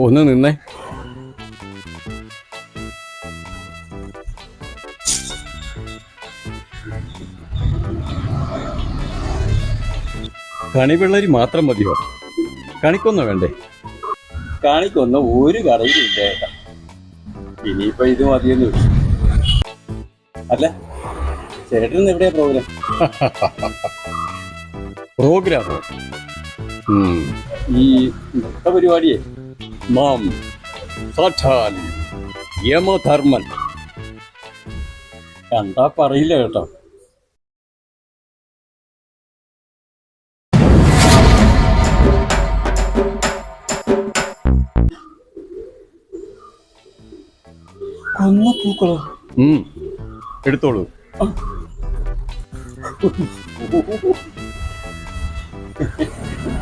ഒന്ന് നിന്നേ. കണിവെള്ളരി മാത്രം മതിയോ? കണിക്കൊന്ന വേണ്ടേ? കാണിക്കൊന്ന ഒരു കടയിലും ഇല്ല ഏട്ടാ. ഇനിയിപ്പോ ഇത് മതിയെന്ന് വെച്ചു. അല്ല, ചേട്ടൻ എവിടെയാ പ്രോഗ്രാം? പ്രോഗ്രാമോ? ഈ നൃത്ത പരിപാടിയെ മാം സാക്ഷാൽ യമധർമ്മൻ. കണ്ടാ പറയില്ല കേട്ടോ. കൊന്ന പൂക്കളോ? എടുത്തോളൂ.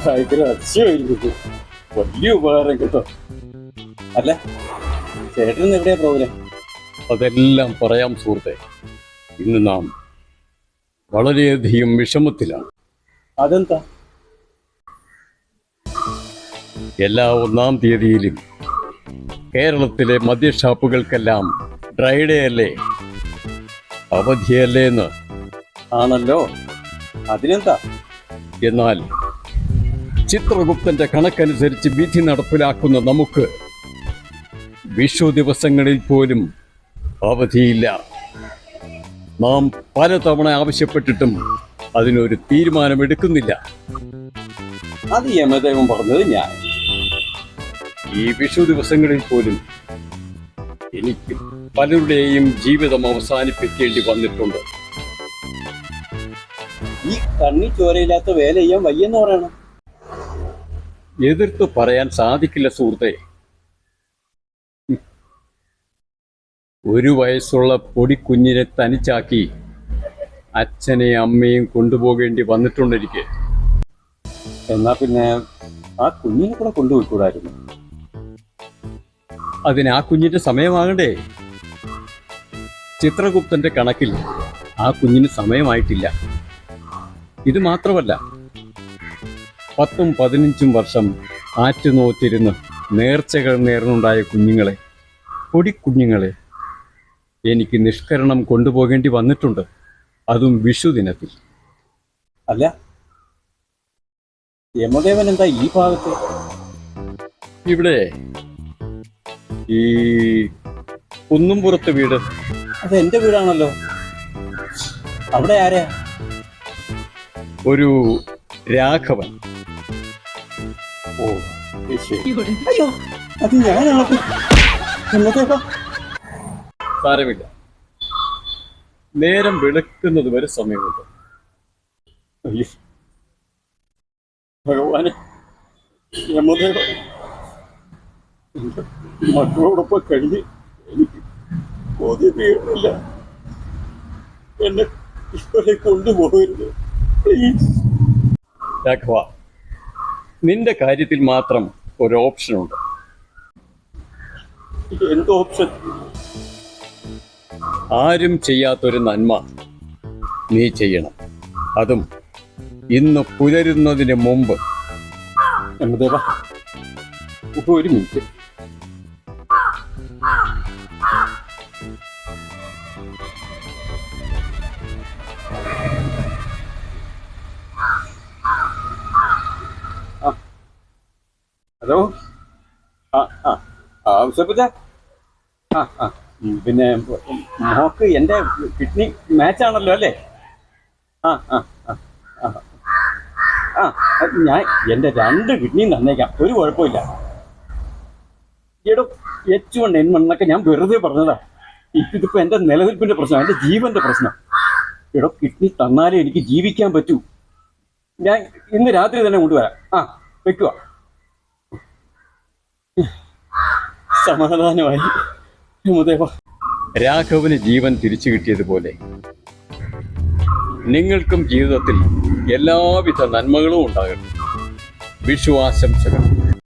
ഭയങ്കര അതിശയമായിരിക്കും. വലിയ ഉപകാരം കേട്ടോ. അല്ല, ചേട്ടൻ എവിടെയാ പ്രോഗ്രാം? അതെല്ലാം പറയാം സുഹൃത്തെ. ഇന്ന് നാം വളരെയധികം വിഷമത്തിലാണ്. അതെന്താ? എല്ലാ 1-ാം തീയതിയിലും കേരളത്തിലെ മദ്യഷാപ്പുകൾക്കെല്ലാം ഡ്രൈ ഡേ അല്ലേ, അവധിയല്ലേ എന്ന്. ആണല്ലോ, അതിനെന്താ? എന്നാൽ ചിത്രഗുപ്തന്റെ കണക്കനുസരിച്ച് വിധി നടപ്പിലാക്കുന്ന നമുക്ക് വിഷു ദിവസങ്ങളിൽ പോലും അവധിയില്ല. നാം പലതവണ ആവശ്യപ്പെട്ടിട്ടും അതിനൊരു തീരുമാനമെടുക്കുന്നില്ല. അത് യമദേവൻ പറഞ്ഞത് ഞാൻ. ഈ വിഷു ദിവസങ്ങളിൽ പോലും എനിക്ക് പലരുടെയും ജീവിതം അവസാനിപ്പിക്കേണ്ടി വന്നിട്ടുണ്ട്. ഈ കണ്ണി ചോരയില്ലാത്ത വേല ചെയ്യാൻ വയ്യെന്ന് പറയണം. എതിർത്ത് പറയാൻ സാധിക്കില്ല സുഹൃത്തെ. 1 വയസ്സുള്ള പൊടിക്കുഞ്ഞിനെ തനിച്ചാക്കി അച്ഛനെയും അമ്മയും കൊണ്ടുപോകേണ്ടി വന്നിട്ടുണ്ട് എനിക്ക്. എന്നാ പിന്നെ ആ കുഞ്ഞിനെ കൂടെ കൊണ്ടുപോയിക്കൂടായിരുന്നു? അതിന് ആ കുഞ്ഞിന്റെ സമയമാകണ്ടേ? ചിത്രഗുപ്തന്റെ കണക്കിൽ ആ കുഞ്ഞിന് സമയമായിട്ടില്ല. ഇത് മാത്രമല്ല, 10-15 വർഷം ആറ്റുനോത്തിരുന്ന് നേർച്ചകൾ നേർന്നുണ്ടായ കുഞ്ഞുങ്ങളെ, പൊടിക്കുഞ്ഞുങ്ങളെ എനിക്ക് നിഷ്കരണം കൊണ്ടുപോകേണ്ടി വന്നിട്ടുണ്ട്, അതും വിഷു ദിനത്തിൽ. അല്ല, യമദേവൻ എന്താ ഈ ഭാഗത്ത്? ഇവിടെ ഈ കുന്നുംപുറത്ത് വീട്. അത് എന്റെ വീടാണല്ലോ. അവിടെ ആരെയാ? ഒരു രാഘവൻ. ഓ ശരി. അയ്യോ, അത് ഞാനാണ്. യമദേവ, സാരമില്ല, നേരം വെളുക്കുന്നത് വരെ സമയമുണ്ട്. അയ്യോ ഭഗവാനെ, യമദേവ, മക്കളോടൊപ്പം കഴിഞ്ഞ് എനിക്ക് കൊതി തീർന്നില്ല. എന്നെ ഇവരെ കൊണ്ടുപോകരുത് പ്ലീസ്. രാഘവ, നിന്റെ കാര്യത്തിൽ മാത്രം ഒരു ഓപ്ഷനുണ്ട്. എന്ത് ഓപ്ഷൻ? ആരും ചെയ്യാത്തൊരു നന്മ നീ ചെയ്യണം, അതും ഇന്ന് പുലരുന്നതിന് മുമ്പ്. യമദേവ, ഒരു മിനിറ്റ്. ഹലോ, ആവശ്യപ്പെട്ട പിന്നെ മോക്ക് എൻ്റെ കിഡ്നി മാച്ചാണല്ലോ അല്ലേ? ഞാൻ എൻ്റെ 2 കിഡ്നിയും തന്നേക്കാം, ഒരു കുഴപ്പമില്ല. എടോ, H1N1 ഞാൻ വെറുതെ പറഞ്ഞതാ. ഇതിപ്പോ എൻ്റെ നിലനിൽപ്പിന്റെ പ്രശ്നം, എൻ്റെ ജീവന്റെ പ്രശ്നം. എടോ, കിഡ്നി തന്നാലേ എനിക്ക് ജീവിക്കാൻ പറ്റൂ. ഞാൻ ഇന്ന് രാത്രി തന്നെ കൊണ്ടുവരാം. വെക്കുക. സമാധാനമായി യമദേവ. രാഘവന് ജീവൻ തിരിച്ചു കിട്ടിയതുപോലെ നിങ്ങൾക്കും ജീവിതത്തിൽ എല്ലാവിധ നന്മകളും ഉണ്ടാകട്ടെ. വിഷു ആശംസകൾ.